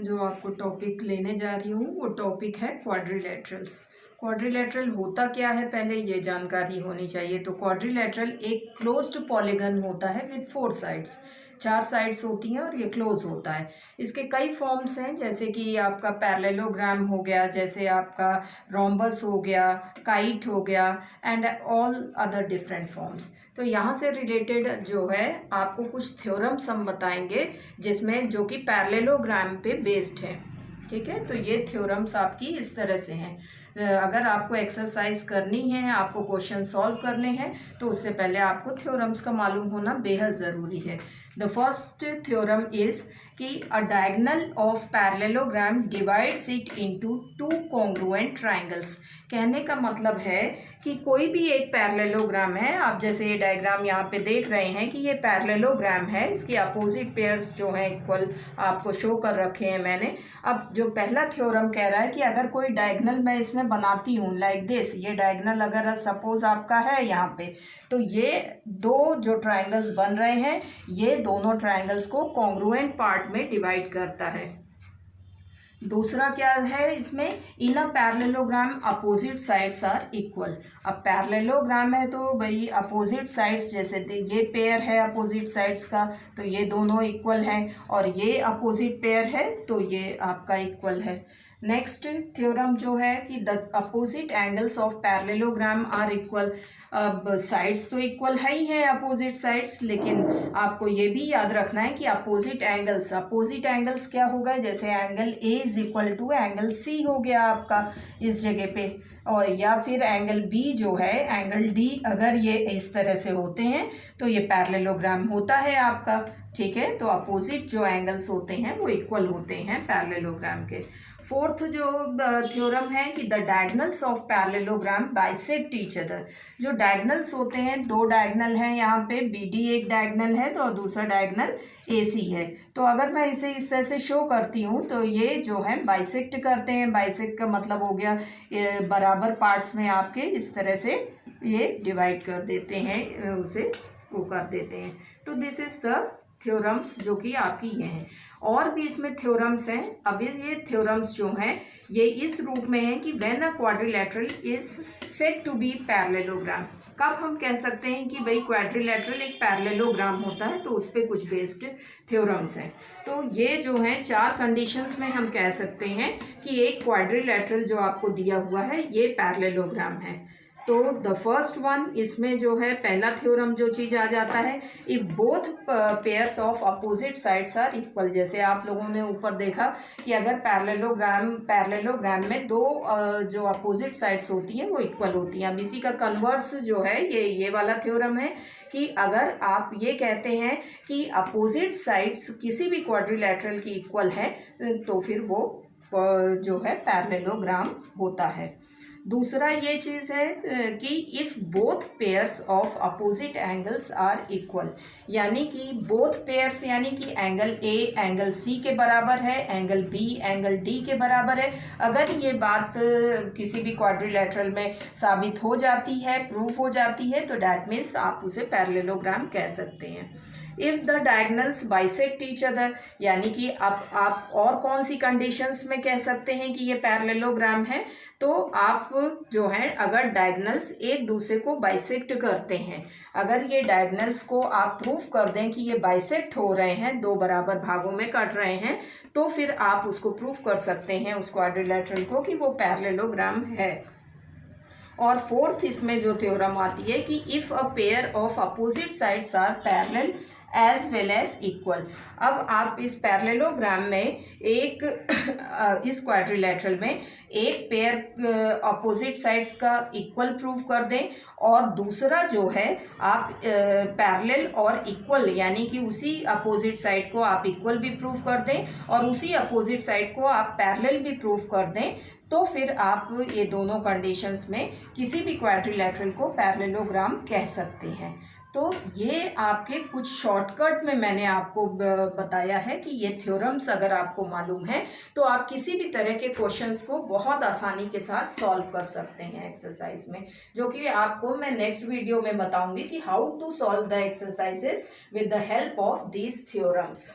जो आपको टॉपिक लेने जा रही हूँ वो टॉपिक है क्वाड्रिलेटरल्स। क्वाड्रिलेटरल होता क्या है पहले ये जानकारी होनी चाहिए। तो क्वाड्रिलेटरल एक क्लोज्ड पॉलीगन होता है विद 4 साइड्स, 4 साइड्स होती हैं और ये क्लोज होता है। इसके कई फॉर्म्स हैं, जैसे कि आपका पैरेललोग्राम हो गया, जैसे आपका रोम्बस हो गया, काइट हो गया and all other different forms. तो यहाँ से रिलेटेड जो है आपको कुछ थ्योरम्स हम बताएंगे जिसमें जो कि पैरेललोग्राम पे बेस्ड है। ठीक है, तो ये थ्योरम्स आपकी इस तरह से हैं। अगर आपको एक्सरसाइज करनी है, आपको क्वेश्चन सॉल्व करने हैं, तो उससे पहले आपको थ्योरम्स का मालूम होना बेहद ज़रूरी है। द फर्स्ट थ्योरम इज़ कि अ diagonal of parallelogram divides it into 2 congruent triangles. कहने का मतलब है कि कोई भी एक पैरेललोग्राम है, आप जैसे ये डायग्राम यहाँ पे देख रहे हैं कि ये पैरेललोग्राम है, इसकी अपोजिट पेयर्स जो हैं इक्वल आपको शो कर रखे हैं मैंने। अब जो पहला थ्योरम कह रहा है कि अगर कोई डायगोनल मैं इसमें बनाती हूँ लाइक दिस, ये डायगोनल अगर सपोज आपका है यहाँ पे, तो ये दो जो ट्राइंगल्स बन रहे हैं ये दोनों ट्राइंगल्स को कॉन्ग्रुएंट पार्ट में डिवाइड करता है। दूसरा क्या है इसमें, in a parallelogram opposite sides are equal. अब पैरेललोग्राम है तो भाई अपोजिट साइड्स, जैसे ये पेयर है अपोजिट साइड्स का तो ये दोनों इक्वल हैं, और ये अपोजिट पेयर है तो ये आपका इक्वल है। नेक्स्ट थ्योरम जो है कि the opposite angles of parallelogram are equal. अब साइड्स तो इक्वल है ही है अपोजिट साइड्स, लेकिन आपको ये भी याद रखना है कि अपोजिट एंगल्स क्या होगा, जैसे angle A is equal to angle C हो गया आपका इस जगह पे, और या फिर एंगल बी जो है एंगल डी, अगर ये इस तरह से होते हैं तो ये पैरेललोग्राम होता है आपका। ठीक है, तो अपोजिट जो एंगल्स होते हैं वो इक्वल होते हैं पैरेललोग्राम के। फोर्थ जो थ्योरम है कि the diagonals of parallelogram bisect each other. जो डायगोनल्स होते हैं, दो डायगोनल हैं यहाँ पे, बी डी एक डायगोनल है तो दूसरा डायगोनल ए सी है। तो अगर मैं इसे इस तरह से शो करती हूँ तो ये जो है बाइसेक्ट करते हैं। बाइसेक्ट का मतलब हो गया बराबर पार्ट्स में आपके इस तरह से ये डिवाइड कर देते हैं, उसे वो कर देते हैं। तो दिस इज द थ्योरम्स जो कि आपकी ये हैं। और भी इसमें थ्योरम्स हैं। अब ये थ्योरम्स जो हैं ये इस रूप में हैं कि when a quadrilateral is said to be parallelogram. कब हम कह सकते हैं कि भाई क्वाड्रिलेटरल एक पैरेललोग्राम होता है, तो उस पर कुछ बेस्ड थ्योरम्स हैं। तो ये जो हैं 4 कंडीशंस में हम कह सकते हैं कि एक क्वाड्रिलेटरल जो आपको दिया हुआ है ये पैरेललोग्राम है। तो द फर्स्ट वन, इसमें जो है पहला थ्योरम जो चीज़ आ जाता है, if both pairs of opposite sides are equal. जैसे आप लोगों ने ऊपर देखा कि अगर पैरेललोग्राम में दो जो अपोजिट साइड्स होती हैं वो इक्वल होती हैं। अब इसी का कन्वर्स जो है ये वाला थ्योरम है कि अगर आप ये कहते हैं कि अपोजिट साइड्स किसी भी क्वाड्रिलेटरल की इक्वल है तो फिर वो जो है पैरेललोग्राम होता है। दूसरा ये चीज़ है कि if both pairs of opposite angles are equal, यानी कि बोथ पेयर्स यानी कि एंगल ए एंगल सी के बराबर है, एंगल बी एंगल डी के बराबर है। अगर ये बात किसी भी क्वाड्रिलेटरल में साबित हो जाती है, प्रूफ हो जाती है, तो डैट मीन्स आप उसे पैरेललोग्राम कह सकते हैं। If the diagonals bisect each other, यानी कि आप और कौन सी कंडीशंस में कह सकते हैं कि ये पैरेललोग्राम है, तो आप जो है अगर डायगोनल्स एक दूसरे को बाइसेक्ट करते हैं, अगर ये डायगोनल्स को आप प्रूफ कर दें कि ये बाइसेक्ट हो रहे हैं, दो बराबर भागों में कट रहे हैं, तो फिर आप उसको प्रूफ कर सकते हैं उस क्वाड्रिलेटरल को कि वो पैरेललोग्राम है। और फोर्थ इसमें जो थ्योरम आती है कि if a pair of opposite sides are parallel as well as equal. अब आप इस पैरेललोग्राम में एक इस क्वाड्रिलेटरल में एक पेयर अपोजिट साइड्स का इक्वल प्रूफ कर दें, और दूसरा जो है आप पैरेलल और इक्वल यानी कि उसी अपोजिट साइड को आप इक्वल भी प्रूफ कर दें और उसी अपोजिट साइड को आप पैरेलल भी प्रूफ कर दें, तो फिर आप ये दोनों कंडीशंस में किसी भी क्वाड्रिलेटरल को पैरेललोग्राम कह सकते हैं। तो ये आपके कुछ शॉर्टकट में मैंने आपको बताया है कि ये थ्योरम्स अगर आपको मालूम है तो आप किसी भी तरह के क्वेश्चंस को बहुत आसानी के साथ सॉल्व कर सकते हैं एक्सरसाइज में, जो कि आपको मैं नेक्स्ट वीडियो में बताऊंगी कि how to solve the exercises with the help of these theorems.